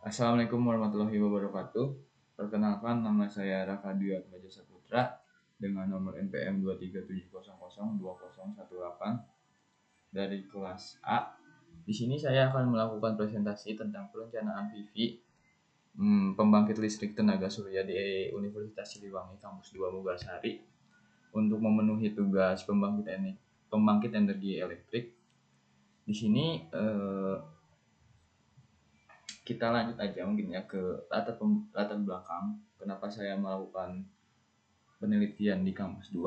Assalamualaikum warahmatullahi wabarakatuh. Perkenalkan, nama saya Raka Dwi Atmaja Saputra dengan nomor NPM 237002018 dari kelas A. Di sini saya akan melakukan presentasi tentang perencanaan PV pembangkit listrik tenaga surya di Universitas Siliwangi Kampus 2 Mugarsari untuk memenuhi tugas pembangkit energi elektrik. Di sini kita lanjut aja mungkin ya ke latar belakang kenapa saya melakukan penelitian di kampus 2.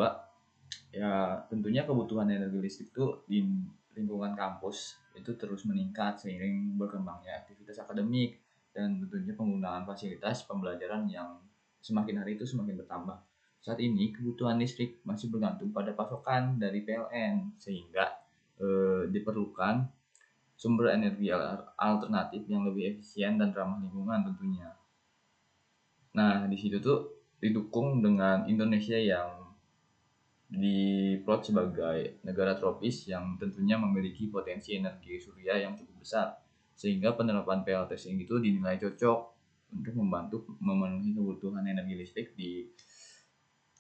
Ya tentunya kebutuhan energi listrik itu di lingkungan kampus itu terus meningkat seiring berkembangnya aktivitas akademik dan tentunya penggunaan fasilitas pembelajaran yang semakin hari itu semakin bertambah. Saat ini kebutuhan listrik masih bergantung pada pasokan dari PLN sehingga diperlukan sumber energi alternatif yang lebih efisien dan ramah lingkungan tentunya. Nah, di situ tuh didukung dengan Indonesia yang diplot sebagai negara tropis yang tentunya memiliki potensi energi surya yang cukup besar, sehingga penerapan PLTS itu dinilai cocok untuk membantu memenuhi kebutuhan energi listrik di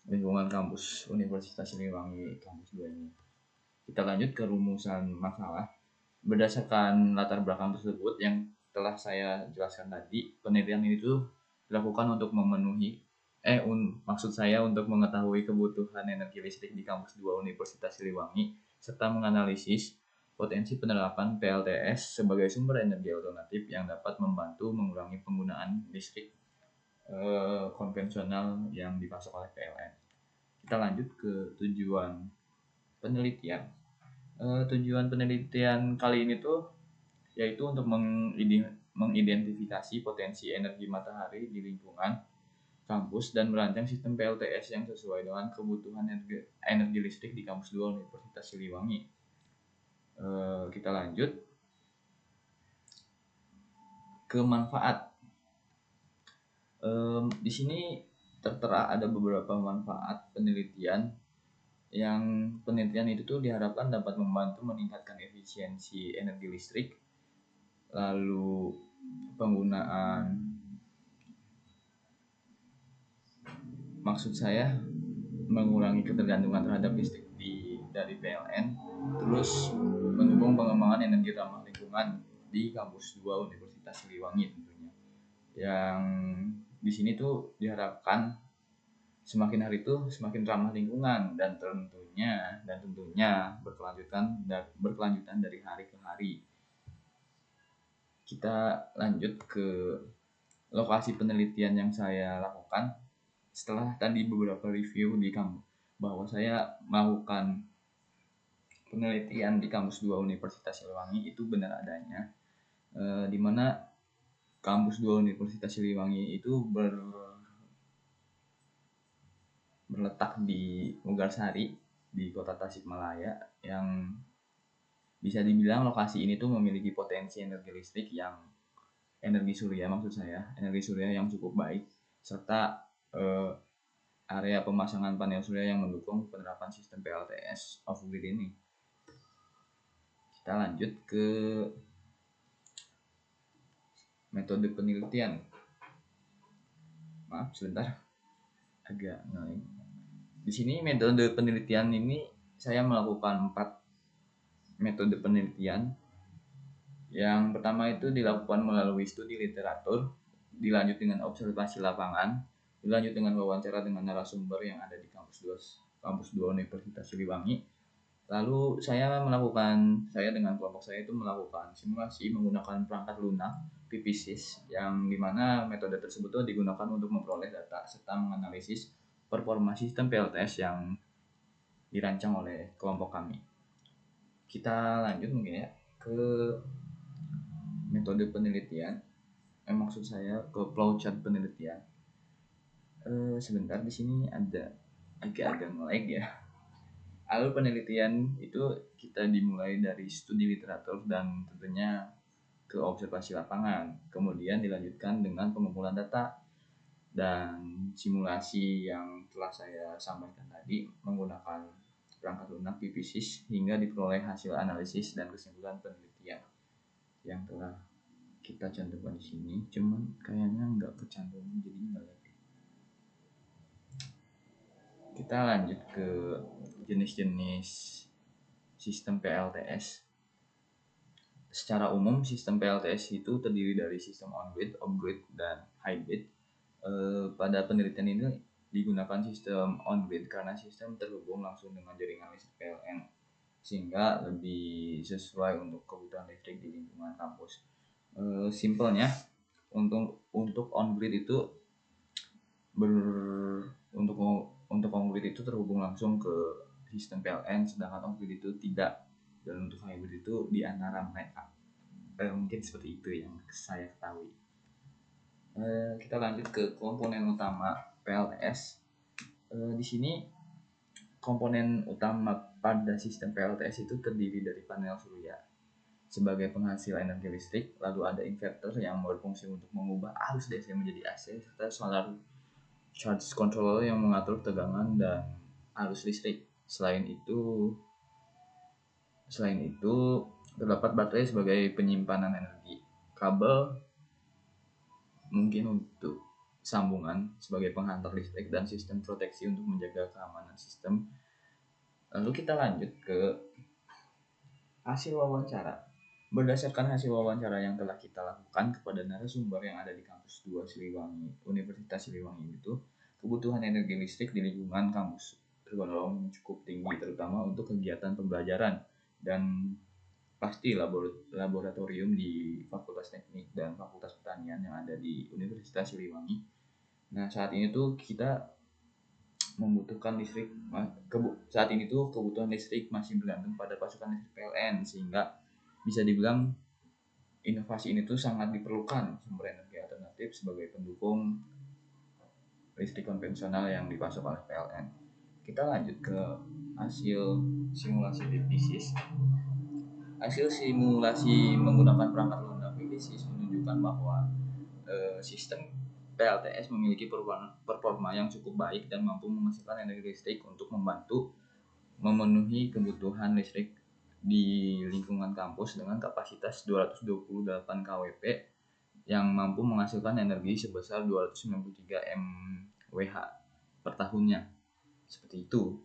lingkungan kampus Universitas Siliwangi Kampus 2 ini. Kita lanjut ke rumusan masalah. Berdasarkan latar belakang tersebut yang telah saya jelaskan tadi, penelitian ini tuh dilakukan untuk memenuhi maksud saya untuk mengetahui kebutuhan energi listrik di kampus 2 Universitas Siliwangi serta menganalisis potensi penerapan PLTS sebagai sumber energi alternatif yang dapat membantu mengurangi penggunaan listrik konvensional yang dipasok oleh PLN. Kita lanjut ke tujuan penelitian. Tujuan penelitian kali ini tuh yaitu untuk mengidentifikasi potensi energi matahari di lingkungan kampus dan merancang sistem PLTS yang sesuai dengan kebutuhan energi listrik di kampus 2 Universitas Siliwangi. Kita lanjut ke manfaat. Di sini tertera ada beberapa manfaat penelitian yang penelitian itu tuh diharapkan dapat membantu meningkatkan efisiensi energi listrik, lalu penggunaan maksud saya mengurangi ketergantungan terhadap listrik dari PLN, terus mendukung pengembangan energi ramah lingkungan di kampus 2 Universitas Siliwangi tentunya. Yang di sini tuh diharapkan semakin hari itu semakin ramah lingkungan dan tentunya berkelanjutan dari hari ke hari. Kita lanjut ke lokasi penelitian yang saya lakukan. Setelah tadi beberapa review di kampus bahwa saya melakukan penelitian di kampus 2 Universitas Siliwangi itu benar adanya, di mana kampus 2 Universitas Siliwangi itu berletak di Mugarsari di kota Tasikmalaya yang bisa dibilang lokasi ini tuh memiliki potensi energi listrik yang energi surya yang cukup baik serta area pemasangan panel surya yang mendukung penerapan sistem PLTS off grid ini. Kita lanjut ke metode penelitian. Maaf sebentar, agak naik. Di sini metode penelitian ini saya melakukan 4 metode penelitian. Yang pertama itu dilakukan melalui studi literatur, dilanjut dengan observasi lapangan, dilanjut dengan wawancara dengan narasumber yang ada di kampus 2 Universitas Siliwangi. Lalu saya dengan kelompok saya itu melakukan simulasi menggunakan perangkat lunak PPSys yang dimana metode tersebut itu digunakan untuk memperoleh data serta menganalisis performa sistem PLTS yang dirancang oleh kelompok kami. Kita lanjut mungkin ya ke metode penelitian. Maksud saya ke flowchart penelitian. Sebentar, di sini ada agak nge-lag ya. Lalu penelitian itu kita dimulai dari studi literatur dan tentunya ke observasi lapangan. Kemudian dilanjutkan dengan pengumpulan data dan simulasi yang telah saya sampaikan tadi menggunakan perangkat lunak PPSys hingga diperoleh hasil analisis dan kesimpulan penelitian yang telah kita cantumkan di sini, cuman kayaknya nggak kecantum, jadi nggak lagi. Kita lanjut ke jenis-jenis sistem PLTS. Secara umum sistem PLTS itu terdiri dari sistem on-grid, off-grid, dan hybrid. Pada penelitian ini digunakan sistem on-grid karena sistem terhubung langsung dengan jaringan listrik PLN, sehingga lebih sesuai untuk kebutuhan listrik di lingkungan kampus. Simpelnya, untuk on-grid itu untuk on-grid itu terhubung langsung ke sistem PLN, sedangkan off-grid itu tidak. Dan untuk hybrid itu di antara mereka. Mungkin seperti itu yang saya ketahui. Kita lanjut ke komponen utama PLTS. Di sini komponen utama pada sistem PLTS itu terdiri dari panel surya sebagai penghasil energi listrik, lalu ada inverter yang berfungsi untuk mengubah arus DC menjadi AC, serta solar charge controller yang mengatur tegangan dan arus listrik. Selain itu terdapat baterai sebagai penyimpanan energi, kabel mungkin untuk sambungan sebagai penghantar listrik, dan sistem proteksi untuk menjaga keamanan sistem. Lalu kita lanjut ke hasil wawancara. Berdasarkan hasil wawancara yang telah kita lakukan kepada narasumber yang ada di kampus 2 Siliwangi, Universitas Siliwangi itu, kebutuhan energi listrik di lingkungan kampus tergolong cukup tinggi, terutama untuk kegiatan pembelajaran dan pasti laboratorium di Fakultas Teknik dan Fakultas Pertanian yang ada di Universitas Siliwangi. Nah, saat ini tuh kita membutuhkan listrik. Saat ini tuh kebutuhan listrik masih bergantung pada pasokan listrik PLN, sehingga bisa dibilang inovasi ini tuh sangat diperlukan sumber energi alternatif sebagai pendukung listrik konvensional yang dipasok oleh PLN. Kita lanjut ke hasil simulasi PPSys. Hasil simulasi menggunakan perangkat lunak PPSys menunjukkan bahwa sistem PLTS memiliki performa yang cukup baik dan mampu menghasilkan energi listrik untuk membantu memenuhi kebutuhan listrik di lingkungan kampus dengan kapasitas 228 kWp yang mampu menghasilkan energi sebesar 293 mWh per tahunnya. Seperti itu.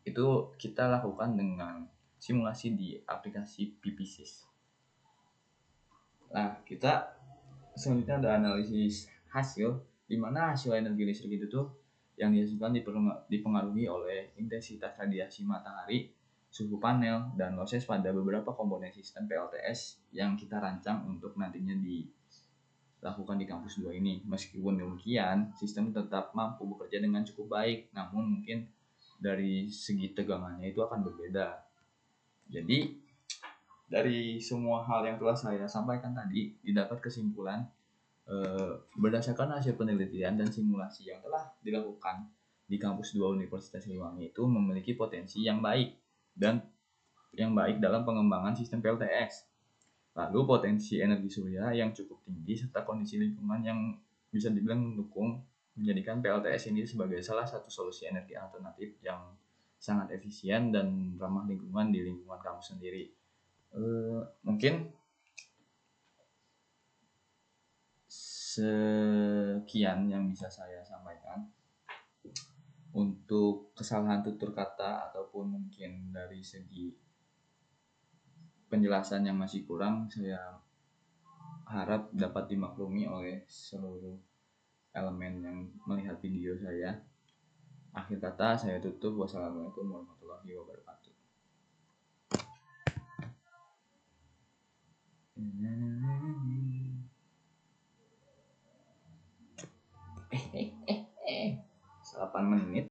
Itu kita lakukan dengan simulasi di aplikasi PPSys. Nah, kita selanjutnya ada analisis hasil, di mana hasil energi listrik itu tuh yang dihasilkan dipengaruhi oleh intensitas radiasi matahari, suhu panel, dan losses pada beberapa komponen sistem PLTS yang kita rancang untuk nantinya dilakukan di kampus 2 ini. Meskipun demikian, sistem tetap mampu bekerja dengan cukup baik, namun mungkin dari segi tegangannya itu akan berbeda. Jadi dari semua hal yang telah saya sampaikan tadi, didapat kesimpulan berdasarkan hasil penelitian dan simulasi yang telah dilakukan di kampus 2 Universitas Siliwangi itu memiliki potensi yang baik dalam pengembangan sistem PLTS. Lalu potensi energi surya yang cukup tinggi serta kondisi lingkungan yang bisa dibilang mendukung menjadikan PLTS ini sebagai salah satu solusi energi alternatif yang sangat efisien dan ramah lingkungan di lingkungan kampus sendiri. Mungkin sekian yang bisa saya sampaikan. Untuk kesalahan tutur kata ataupun mungkin dari segi penjelasan yang masih kurang, saya harap dapat dimaklumi oleh seluruh elemen yang melihat video saya. Akhir kata saya tutup. Wassalamualaikum warahmatullahi wabarakatuh. Salapan menit.